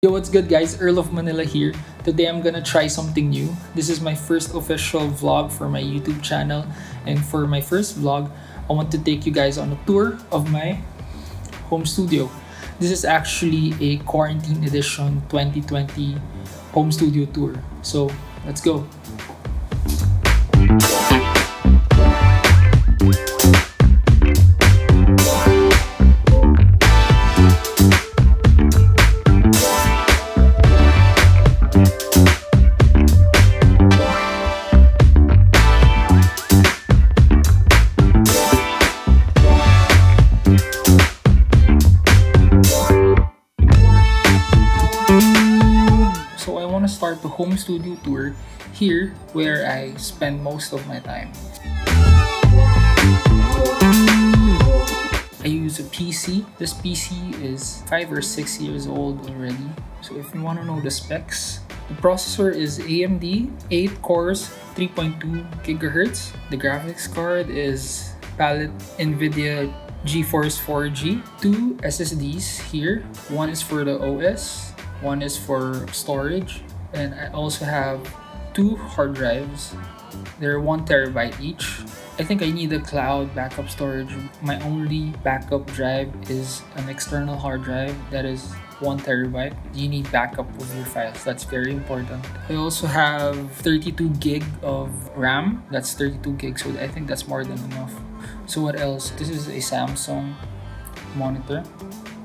Yo, what's good guys? Earl of Manila here. Today I'm gonna try something new. This is my first official vlog for my YouTube channel, and for my first vlog, I want to take you guys on a tour of my home studio. This is actually a quarantine edition 2020 home studio tour. So let's go. Start the home studio tour here where I spend most of my time. I use a PC. This PC is 5 or 6 years old already. So if you want to know the specs, the processor is AMD 8 cores, 3.2 gigahertz. The graphics card is Palette NVIDIA GeForce 4G. 2 SSDs here. One is for the OS, one is for storage. And I also have 2 hard drives. They're 1 terabyte each. I think I need a cloud backup storage. My only backup drive is an external hard drive that is 1 terabyte. You need backup of your files. That's very important. I also have 32 gig of RAM. That's 32 gigs, so I think that's more than enough. So what else? This is a Samsung monitor.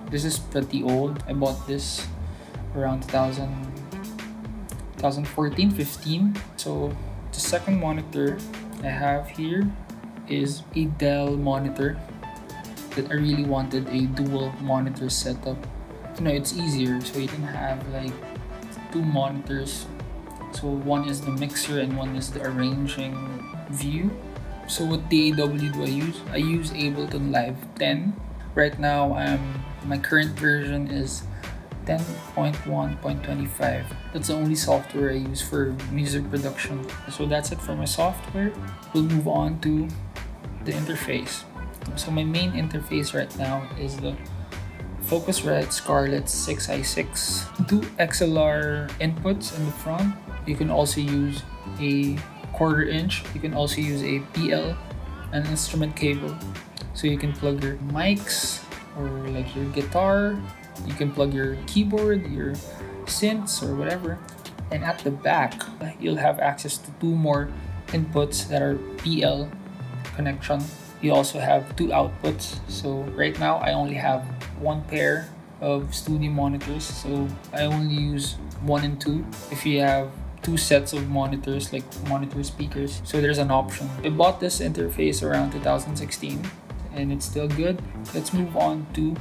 This is pretty old. I bought this around 2014-15. So the second monitor I have here is a Dell monitor that I really wanted a dual monitor setup. You know, it's easier, so you can have like 2 monitors. So one is the mixer and one is the arranging view. So what DAW do I use? I use Ableton Live 10. Right now my current version is 10.1.25. That's the only software I use for music production. So that's it for my software. We'll move on to the interface. So my main interface right now is the Focusrite Scarlett 6i6. 2 XLR inputs in the front. You can also use a 1/4 inch. You can also use a PL, an instrument cable. So you can plug your mics or like your guitar. You can plug your keyboard, your synths, or whatever. And at the back, you'll have access to 2 more inputs that are PL connection. You also have 2 outputs. So right now, I only have 1 pair of studio monitors. So I only use 1 and 2. If you have 2 sets of monitors, like monitor speakers, so there's an option. I bought this interface around 2016, and it's still good. Let's move on to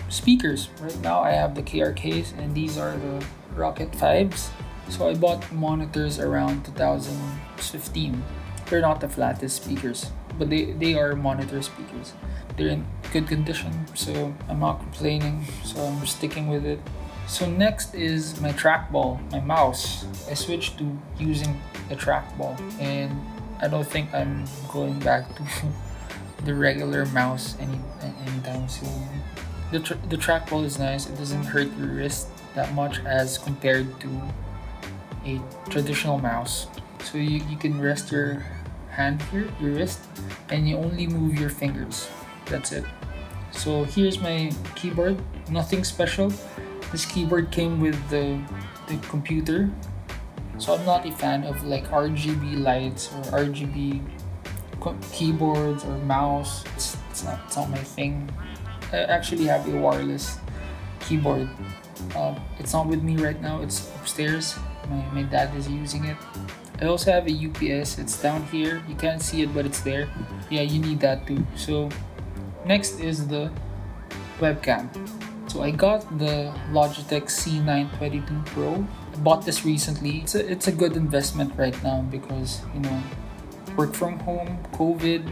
speakers. Right now I have the KRKs, and these are the Rocket 5s. So I bought monitors around 2015. They're not the flattest speakers, but they are monitor speakers. They're in good condition, so I'm not complaining, so I'm sticking with it. So next is my trackball, my mouse. I switched to using a trackball, and I don't think I'm going back to the regular mouse anytime soon. The trackball is nice. It doesn't hurt your wrist that much as compared to a traditional mouse. So you can rest your hand here, your wrist, and you only move your fingers. That's it. So here's my keyboard. Nothing special. This keyboard came with the computer. So I'm not a fan of like RGB lights or RGB keyboards or mouse. It's not my thing. I actually have a wireless keyboard. It's not with me right now. It's upstairs. My dad is using it. I also have a UPS. It's down here. You can't see it, but it's there. Yeah, you need that too. So next is the webcam. So I got the Logitech C922 Pro. I bought this recently. It's a good investment right now because, you know, work from home, COVID.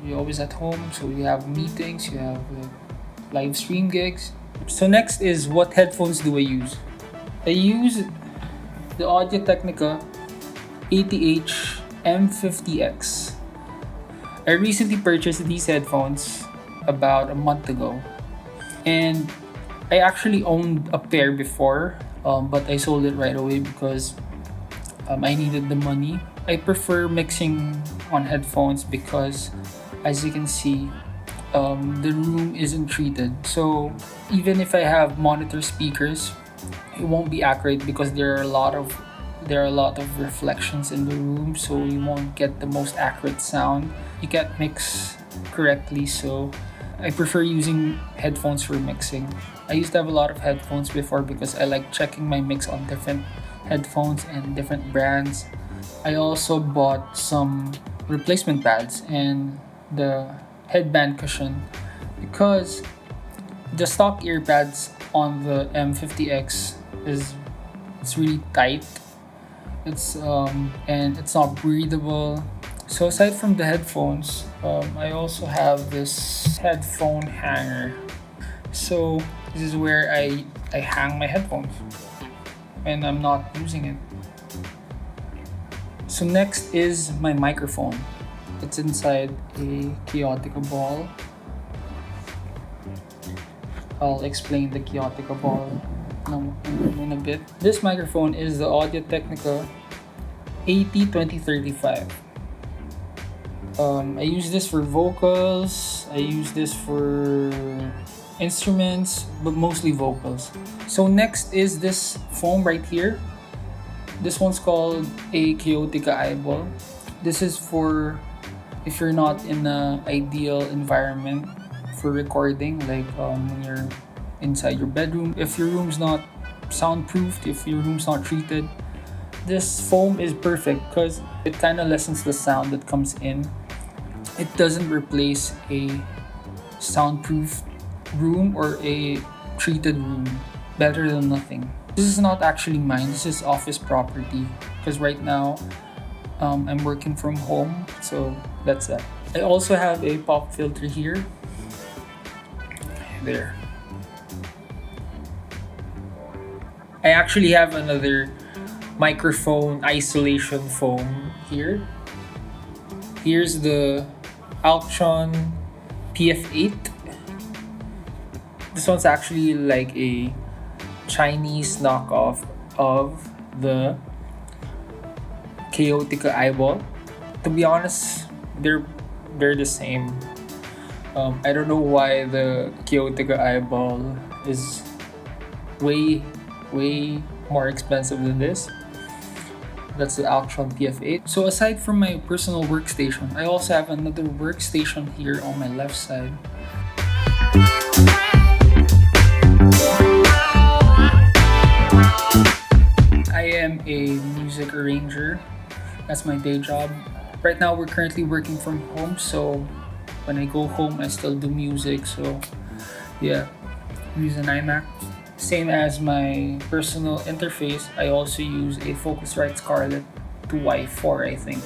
You're always at home, so you have meetings, you have live stream gigs. So next is, what headphones do I use? I use the Audio-Technica ATH M50X. I recently purchased these headphones about a month ago, and I actually owned a pair before, but I sold it right away because I needed the money. I prefer mixing on headphones because, as you can see, the room isn't treated. So even if I have monitor speakers, it won't be accurate because there are a lot of reflections in the room, so you won't get the most accurate sound. You can't mix correctly, so I prefer using headphones for mixing. I used to have a lot of headphones before because I like checking my mix on different headphones and different brands. I also bought some replacement pads and the headband cushion because the stock ear pads on the M50X it's really tight. And it's not breathable. So aside from the headphones, I also have this headphone hanger. So this is where I hang my headphones when I'm not using it. So next is my microphone. It's inside a Chaotica ball. I'll explain the Chaotica ball in a bit. This microphone is the Audio-Technica AT2035. I use this for vocals, I use this for instruments, but mostly vocals. So next is this foam right here. This one's called a Chaotica eyeball. This is for if you're not in an ideal environment for recording, like when you're inside your bedroom. If your room's not soundproofed, if your room's not treated, this foam is perfect because it kind of lessens the sound that comes in. It doesn't replace a soundproof room or a treated room. Better than nothing. This is not actually mine, this is office property because right now I'm working from home, so that's that. I also have a pop filter here. There. I actually have another microphone isolation foam here. Here's the Altron PF8. This one's actually like a Chinese knockoff of the Chaotica eyeball. To be honest, they're the same. I don't know why the Chaotica eyeball is way more expensive than this. That's the Altron PF8. So aside from my personal workstation, I also have another workstation here on my left side. I am a music arranger. That's my day job. Right now we're currently working from home, so when I go home I still do music, so yeah, use an iMac. Same as my personal interface, I also use a Focusrite Scarlett 2Y4, I think.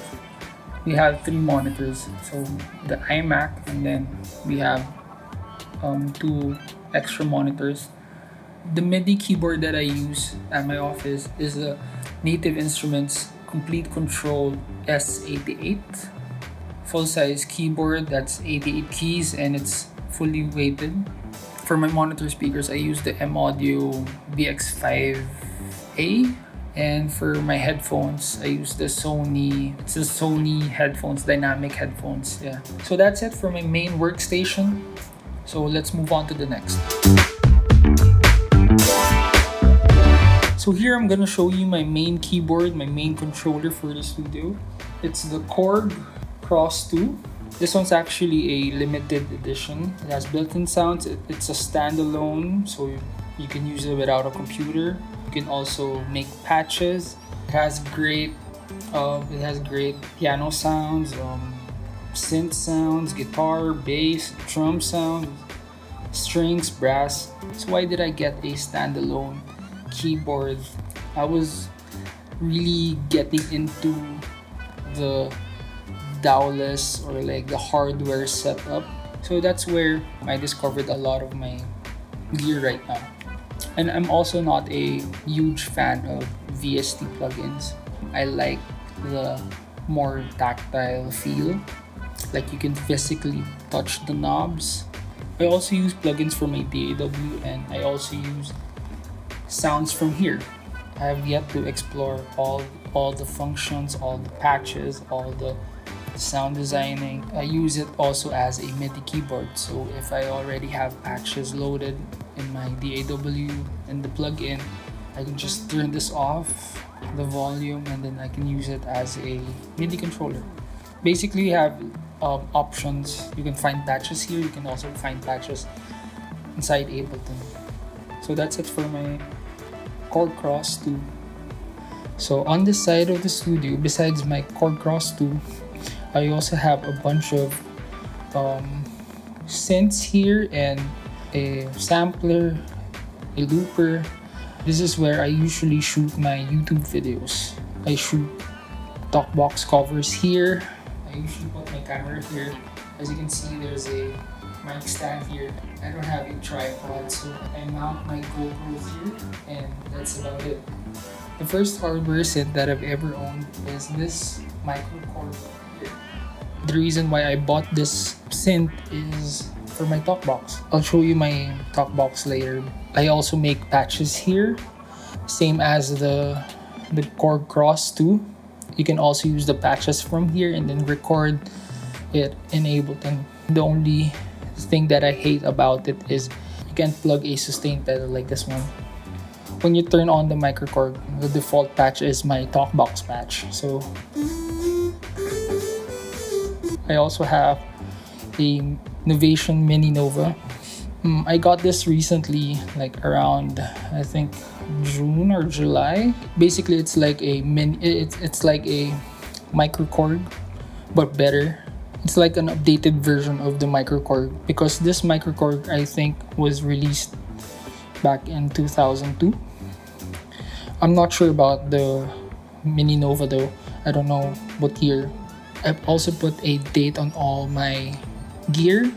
We have 3 monitors, so the iMac, and then we have 2 extra monitors. The MIDI keyboard that I use at my office is the Native Instruments Complete Control S88. Full-size keyboard, that's 88 keys and it's fully weighted. For my monitor speakers, I use the M-Audio VX5A. And for my headphones, I use the Sony headphones, dynamic headphones, yeah. So that's it for my main workstation. So let's move on to the next. So here I'm gonna show you my main keyboard, my main controller for the studio. It's the Korg Cross 2. This one's actually a limited edition. It has built-in sounds. It's a standalone, so you can use it without a computer. You can also make patches. It has great piano sounds, synth sounds, guitar, bass, drum sounds, strings, brass. So why did I get a standalone keyboard? I was really getting into the DAW-less or like the hardware setup. So that's where I discovered a lot of my gear right now. And I'm also not a huge fan of VST plugins. I like the more tactile feel. Like you can physically touch the knobs I also use plugins for my DAW, and I also use sounds from here. I have yet to explore all the functions, all the patches, all the sound designing. I use it also as a MIDI keyboard, so if I already have patches loaded in my DAW and the plugin, I can just turn this off, the volume, and then I can use it as a MIDI controller. Basically, you have options. You can find patches here. You can also find patches inside Ableton. So that's it for my Chord Cross 2. So on this side of the studio, besides my Chord Cross 2, I also have a bunch of synths here and a sampler, a looper. This is where I usually shoot my YouTube videos. I shoot talkbox covers here. I usually put my camera here. As you can see, there's a mic stand here. I don't have a tripod, so I mount my GoPro here, and that's about it. The first hardware synth that I've ever owned is this microcord here. The reason why I bought this synth is for my talkbox. I'll show you my talkbox later. I also make patches here, same as the Chord Cross 2. You can also use the patches from here and then record it in Ableton. The only thing that I hate about it is you can't plug a sustain pedal like this one. When you turn on the microcord, the default patch is my talkbox patch. So I also have a Novation Mini Nova. I got this recently, like around I think June or July. Basically, it's like a it's like a microcord, but better. It's like an updated version of the microcord, because this microcord I think was released back in 2002. I'm not sure about the Mini Nova though. I don't know what year. I've also put a date on all my gear,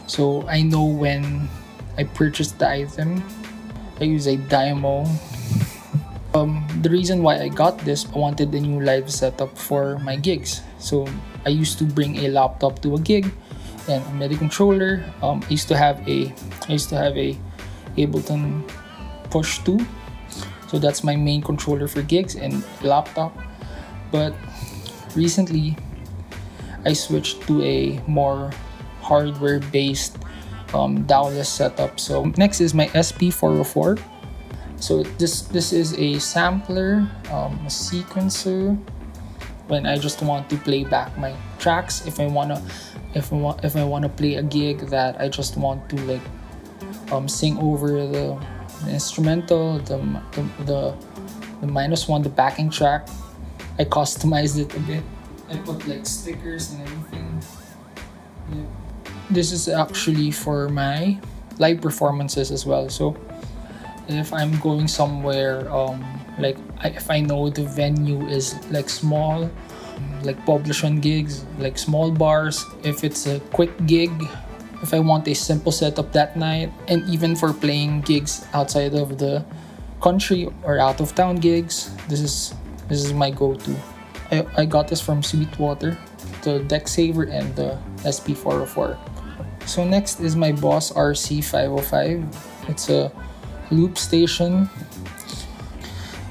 so I know when I purchased the item. I use a Dymo. The reason why I got this, I wanted a new live setup for my gigs. So I used to bring a laptop to a gig and a MIDI controller. I used to have a Ableton Push 2. So that's my main controller for gigs and laptop. But recently I switched to a more hardware-based DAW-less setup. So next is my SP404. So this is a sampler, a sequencer. When I just want to play back my tracks, if I wanna play a gig that I just want to like sing over the instrumental, the -1, the backing track, I customized it a bit. I put like stickers and everything. Yeah. This is actually for my live performances as well. So if I'm going somewhere, if I know the venue is like small, like publishing gigs, like small bars, if it's a quick gig, if I want a simple setup that night, and even for playing gigs outside of the country or out of town gigs, this is my go-to. I got this from Sweetwater, the Deck Saver and the SP404. So next is my Boss RC505. It's a loop station.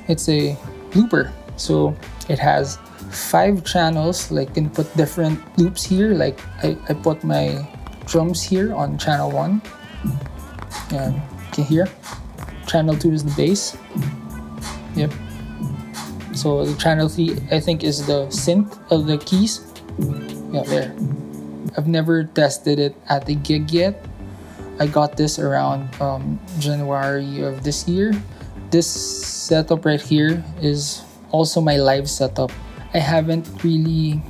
It's a looper, so it has 5 channels. Like, you can put different loops here. Like I put my drums here on channel 1, and you can hear channel 2 is the bass. Yep. So the channel 3 I think is the synth of the keys. Yeah, there. I've never tested it at a gig yet. I got this around January of this year. This setup right here is also my live setup. I haven't really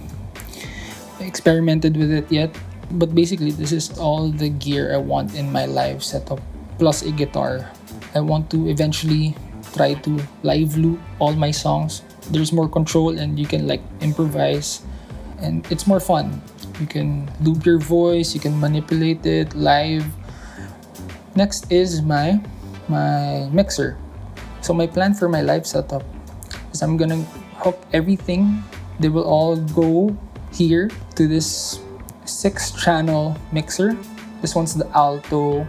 experimented with it yet, but basically this is all the gear I want in my live setup, plus a guitar. I want to eventually try to live loop all my songs. There's more control and you can like improvise, and it's more fun. You can loop your voice, you can manipulate it live. Next is my mixer. So my plan for my live setup is I'm gonna hook everything. They will all go here to this 6-channel mixer. This one's the Alto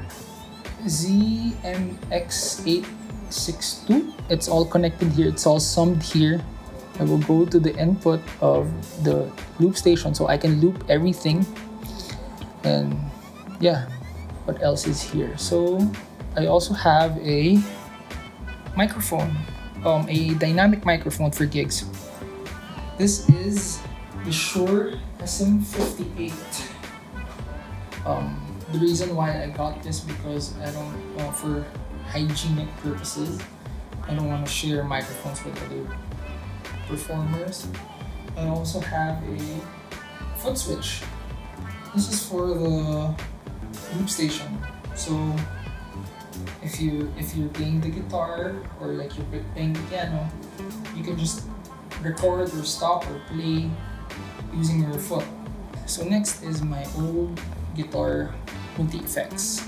ZMX862. It's all connected here. It's all summed here. I will go to the input of the loop station so I can loop everything. And yeah, what else is here? So I also have a microphone, a dynamic microphone for gigs. This is the Shure SM58. The reason why I got this because I don't, for hygienic purposes, I don't want to share microphones with other performers. I also have a foot switch. This is for the loop station. So if you're playing the guitar or like you're playing the piano, you can just record or stop or play using your foot. So next is my old guitar multi-effects.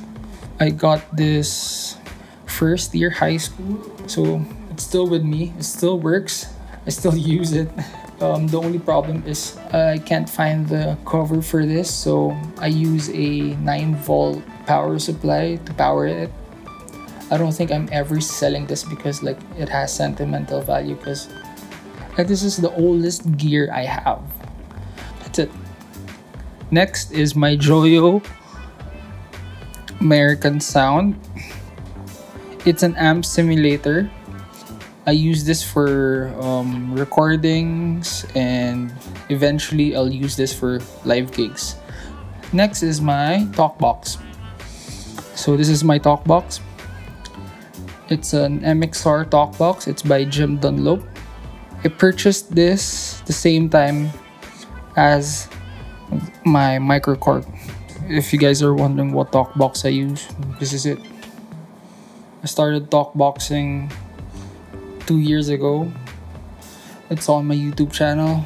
I got this first year high school, so it's still with me. It still works. I still use it. The only problem is I can't find the cover for this, so I use a 9-volt power supply to power it. I don't think I'm ever selling this because like it has sentimental value, because like this is the oldest gear I have. That's it. Next is my Joyo American Sound. It's an amp simulator. I use this for recordings, and eventually I'll use this for live gigs. Next is my talk box. So this is my talk box. It's an MXR talk box. It's by Jim Dunlop. I purchased this the same time as my microcork. If you guys are wondering what talk box I use, this is it. I started talk boxing 2 years ago. It's on my YouTube channel.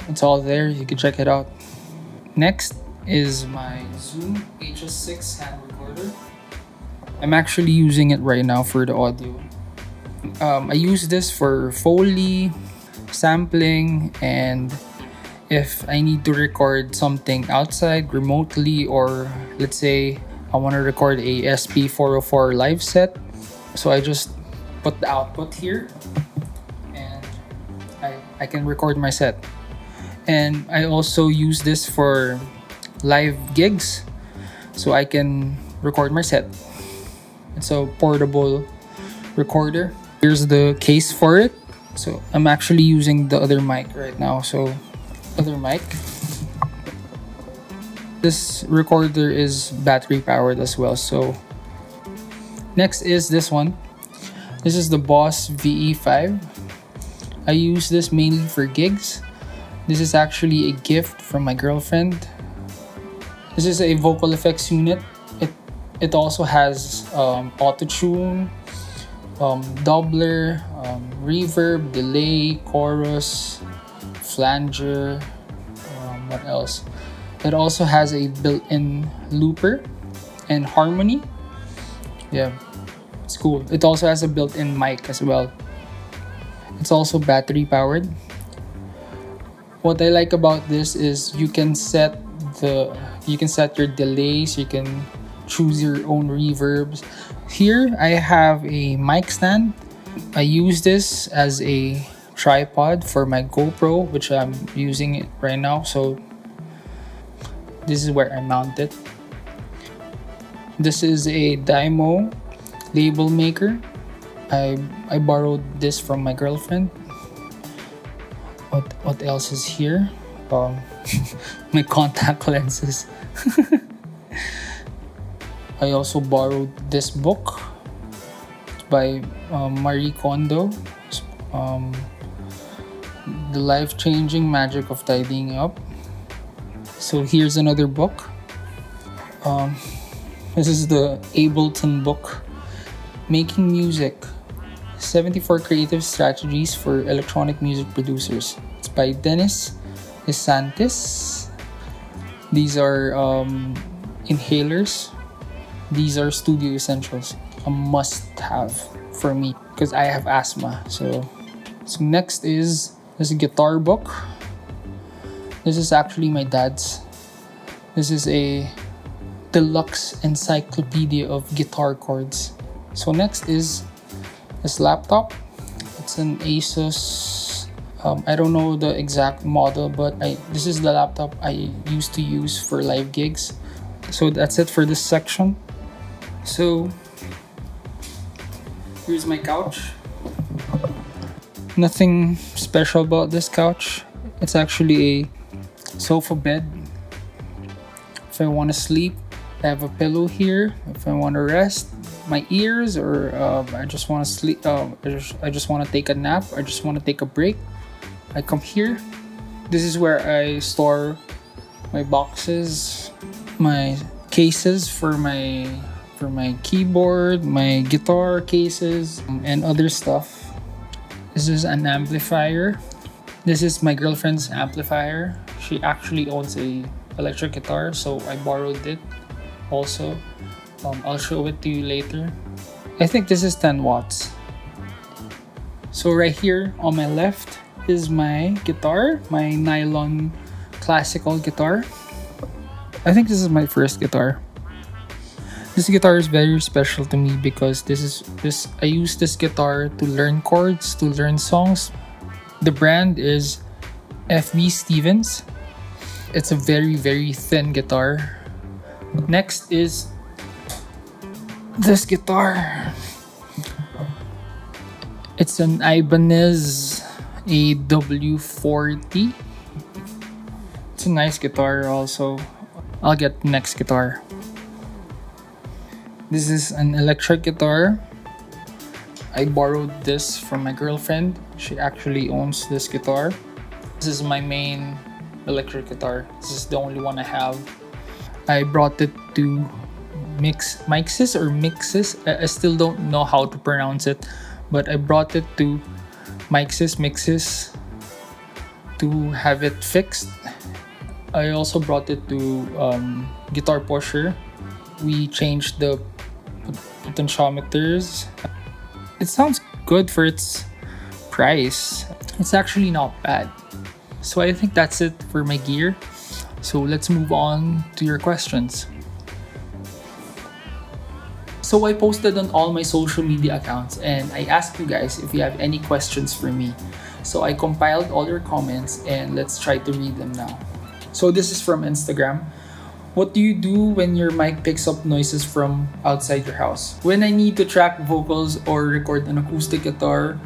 It's all there. You can check it out. Next is my Zoom HS6 hand recorder. I'm actually using it right now for the audio. I use this for Foley, sampling, and if I need to record something outside remotely, or let's say I want to record a SP404 live set. So I just put the output here and I can record my set. And I also use this for live gigs so I can record my set. It's a portable recorder. Here's the case for it. So I'm actually using the other mic right now. So other mic. This recorder is battery powered as well. So next is this one. This is the Boss VE5. I use this mainly for gigs. This is actually a gift from my girlfriend. This is a vocal effects unit. It also has auto-tune, doubler, reverb, delay, chorus, flanger, what else? It also has a built-in looper and harmony. Yeah, it's cool. It also has a built-in mic as well. It's also battery powered. What I like about this is you can set your delays, you can choose your own reverbs. Here I have a mic stand. I use this as a tripod for my GoPro, which I'm using it right now. So this is where I mount it. This is a Dymo label maker. I borrowed this from my girlfriend. What else is here? My contact lenses. I also borrowed this book by Marie Kondo, The Life-Changing Magic of Tidying Up. So here's another book. This is the Ableton book, Making Music, 74 Creative Strategies for Electronic Music Producers. It's by Dennis DeSantis. These are inhalers. These are studio essentials. A must-have for me because I have asthma. So next is this guitar book. This is actually my dad's. This is a deluxe encyclopedia of guitar chords. So next is this laptop. It's an Asus. I don't know the exact model, but this is the laptop I used to use for live gigs. So that's it for this section. So here's my couch. Nothing special about this couch. It's actually a sofa bed. If I want to sleep, I have a pillow here. If I want to rest my ears, or I just want to sleep, I just want to take a nap, I just want to take a break, I come here. This is where I store my boxes, my cases for my keyboard, my guitar cases, and other stuff. This is an amplifier. This is my girlfriend's amplifier. She actually owns a electric guitar, so I borrowed it also. I'll show it to you later. I think this is 10 watts. So right here on my left is my guitar, my nylon classical guitar. I think this is my first guitar. This guitar is very special to me because I use this guitar to learn chords, to learn songs. The brand is FB Stevens. It's a very, very thin guitar. Next is this guitar. It's an Ibanez AW40. It's a nice guitar also. I'll get next guitar. This is an electric guitar. I borrowed this from my girlfriend. She actually owns this guitar. This is my main electric guitar. This is the only one I have. I brought it to Mixes. I still don't know how to pronounce it, but I brought it to Mixes to have it fixed. I also brought it to Guitar Pusher. We changed the potentiometers. It sounds good for its price. It's actually not bad. So I think that's it for my gear. So let's move on to your questions. So I posted on all my social media accounts and I asked you guys if you have any questions for me. So I compiled all your comments and let's try to read them now. So this is from Instagram. What do you do when your mic picks up noises from outside your house? When I need to track vocals or record an acoustic guitar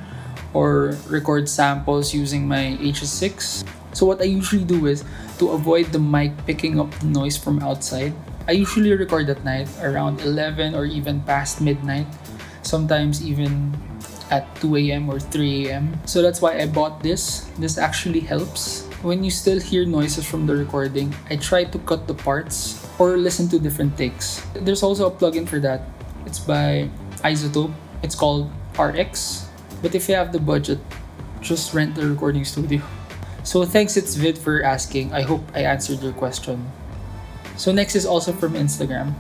or record samples using my HS6. So what I usually do is, to avoid the mic picking up the noise from outside, I usually record at night around 11 or even past midnight, sometimes even at 2 a.m. or 3 a.m. So that's why I bought this. This actually helps. When you still hear noises from the recording, I try to cut the parts or listen to different takes. There's also a plugin for that. It's by Isotope. It's called RX. But if you have the budget, just rent the recording studio. So thanks It's Vid for asking. I hope I answered your question. So next is also from Instagram.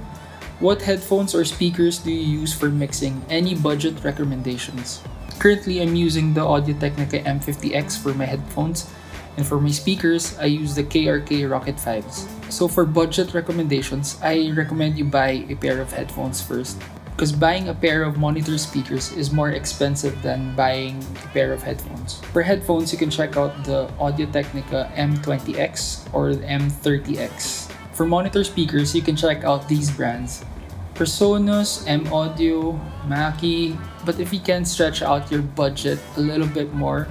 What headphones or speakers do you use for mixing? Any budget recommendations? Currently, I'm using the Audio-Technica M50X for my headphones. And for my speakers, I use the KRK Rocket 5s. So for budget recommendations, I recommend you buy a pair of headphones first. Because buying a pair of monitor speakers is more expensive than buying a pair of headphones. For headphones, you can check out the Audio-Technica M20X or the M30X. For monitor speakers, you can check out these brands: Presonus, M-Audio, Mackie. But if you can stretch out your budget a little bit more,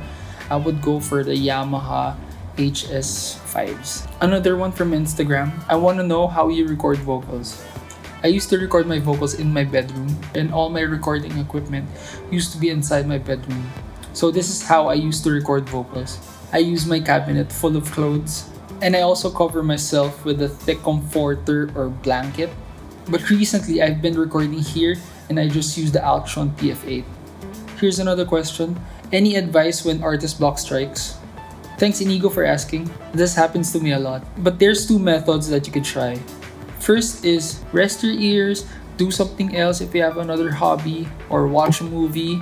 I would go for the Yamaha HS5s. Another one from Instagram. I want to know how you record vocals. I used to record my vocals in my bedroom, and all my recording equipment used to be inside my bedroom. So this is how I used to record vocals. I use my cabinet full of clothes, and I also cover myself with a thick comforter or blanket. But recently, I've been recording here, and I just use the Altron TF8. Here's another question. Any advice when artist block strikes? Thanks Inigo for asking. This happens to me a lot. But there's two methods that you can try. First is rest your ears, do something else if you have another hobby, or watch a movie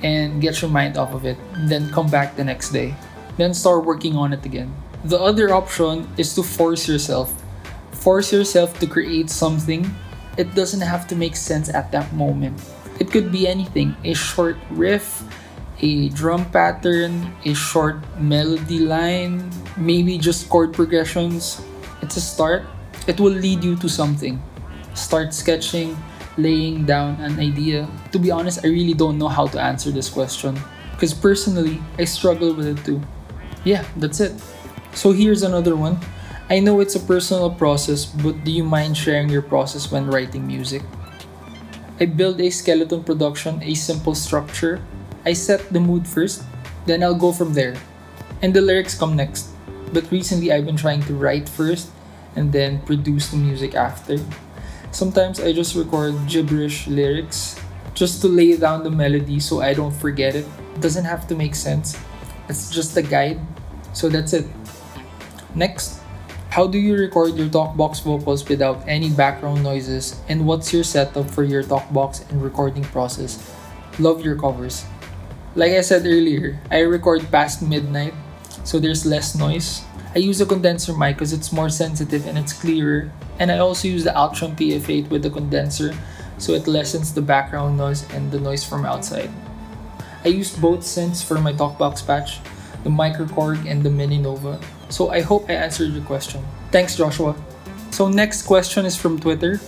and get your mind off of it. Then come back the next day. Then start working on it again. The other option is to force yourself. Force yourself to create something. It doesn't have to make sense at that moment. It could be anything. A short riff, a drum pattern, a short melody line, maybe just chord progressions. It's a start. It will lead you to something. Start sketching, laying down an idea. To be honest, I really don't know how to answer this question, because personally, I struggle with it too. Yeah, that's it. So here's another one. I know it's a personal process, but do you mind sharing your process when writing music? I build a skeleton production, a simple structure. I set the mood first, then I'll go from there. And the lyrics come next. But recently I've been trying to write first and then produce the music after. Sometimes I just record gibberish lyrics just to lay down the melody so I don't forget it. It doesn't have to make sense. It's just a guide. So that's it. Next. How do you record your talkbox vocals without any background noises? And what's your setup for your talkbox and recording process? Love your covers. Like I said earlier, I record past midnight, so there's less noise. I use a condenser mic because it's more sensitive and it's clearer. And I also use the Altron TF8 with the condenser, so it lessens the background noise and the noise from outside. I use both synths for my talkbox patch, the Microkorg and the Mini Nova. So I hope I answered your question. Thanks, Joshua. So next question is from Twitter.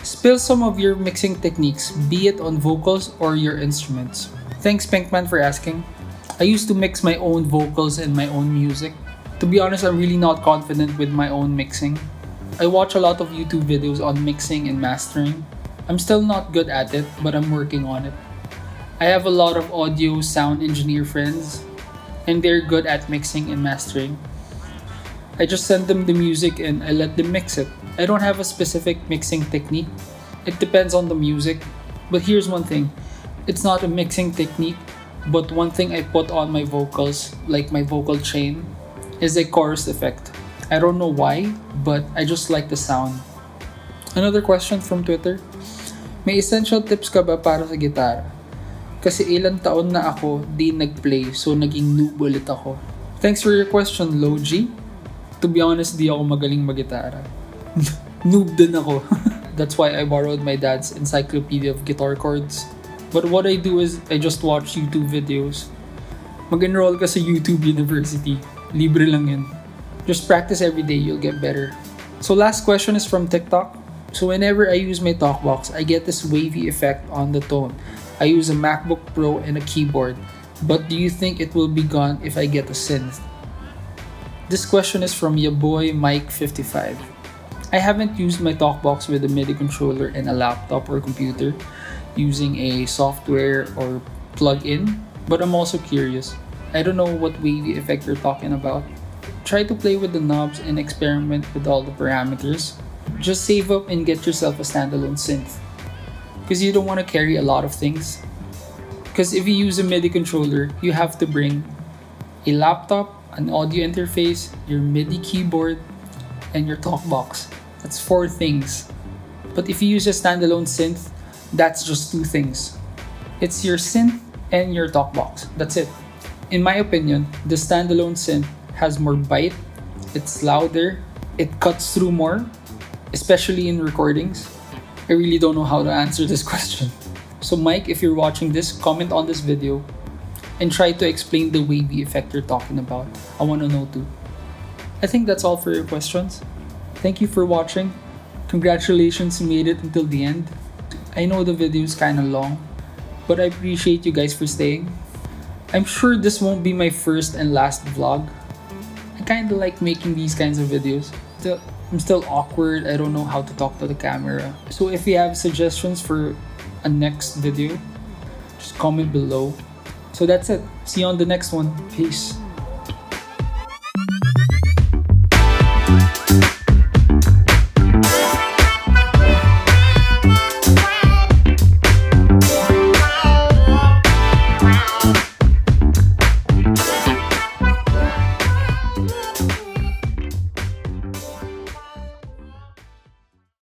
Spill some of your mixing techniques, be it on vocals or your instruments. Thanks, Pinkman, for asking. I used to mix my own vocals and my own music. To be honest, I'm really not confident with my own mixing. I watch a lot of YouTube videos on mixing and mastering. I'm still not good at it, but I'm working on it. I have a lot of audio sound engineer friends, and they're good at mixing and mastering. I just send them the music and I let them mix it. I don't have a specific mixing technique. It depends on the music. But here's one thing. It's not a mixing technique, but one thing I put on my vocals, like my vocal chain, is a chorus effect. I don't know why, but I just like the sound. Another question from Twitter. May essential tips ka ba para sa gitara? Kasi ilang taon na ako di nag-play, so naging noob ulit ako. Thanks for your question, Logi. To be honest, di ako magaling mag-gitara. Noob din ako. That's why I borrowed my dad's encyclopedia of guitar chords. But what I do is, I just watch YouTube videos. Mag-enroll ka sa YouTube University. Libre lang yun. Just practice every day, you'll get better. So last question is from TikTok. So whenever I use my talkbox, I get this wavy effect on the tone. I use a MacBook Pro and a keyboard. But do you think it will be gone if I get a synth? This question is from your boy Mike55. I haven't used my talkbox with a MIDI controller and a laptop or computer using a software or plug-in, but I'm also curious. I don't know what wavy effect you're talking about. Try to play with the knobs and experiment with all the parameters. Just save up and get yourself a standalone synth, because you don't want to carry a lot of things. Because if you use a MIDI controller, you have to bring a laptop, an audio interface, your MIDI keyboard, and your talkbox. That's 4 things. But if you use a standalone synth, that's just 2 things. It's your synth and your talkbox. That's it. In my opinion, the standalone synth has more bite, it's louder, it cuts through more, especially in recordings. I really don't know how to answer this question. So Mike, if you're watching this, comment on this video and try to explain the wavy effect you're talking about. I want to know too. I think that's all for your questions. Thank you for watching. Congratulations, you made it until the end. I know the video is kind of long, but I appreciate you guys for staying. I'm sure this won't be my first and last vlog. I kind of like making these kinds of videos. I'm still awkward, I don't know how to talk to the camera. So if you have suggestions for a next video, just comment below. So that's it. See you on the next one. Peace.